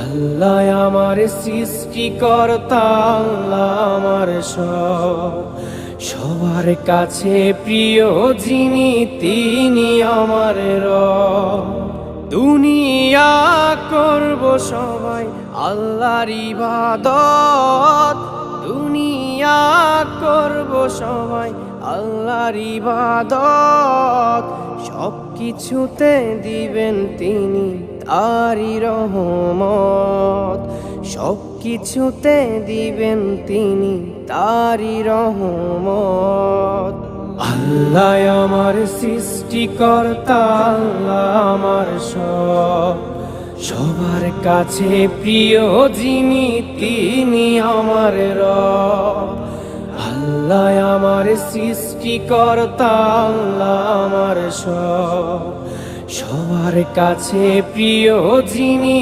আল্লাহ আমার সৃষ্টিকর্তা, আল্লাহ আমার সব, সবার কাছে প্রিয় যিনি তিনি আমার রব। দুনিয়া করব সবাই আল্লাহর ইবাদত, দুনিয়া করব সবাই আল্লাহর ইবাদত, সব কিছুতে দিবেন তিনি তারি রহমত, সব কিছুতে দিবেন তিনি তারি রহমত। আল্লাহ আমার সৃষ্টিকর্তা, আল্লাহ আমার সব, সবার কাছে প্রিয় যিনি তিনি আমার রব। আল্লাহ আমার সৃষ্টিকর্তা, আল্লাহ আমার সব, সবার কাছে প্রিয় যিনি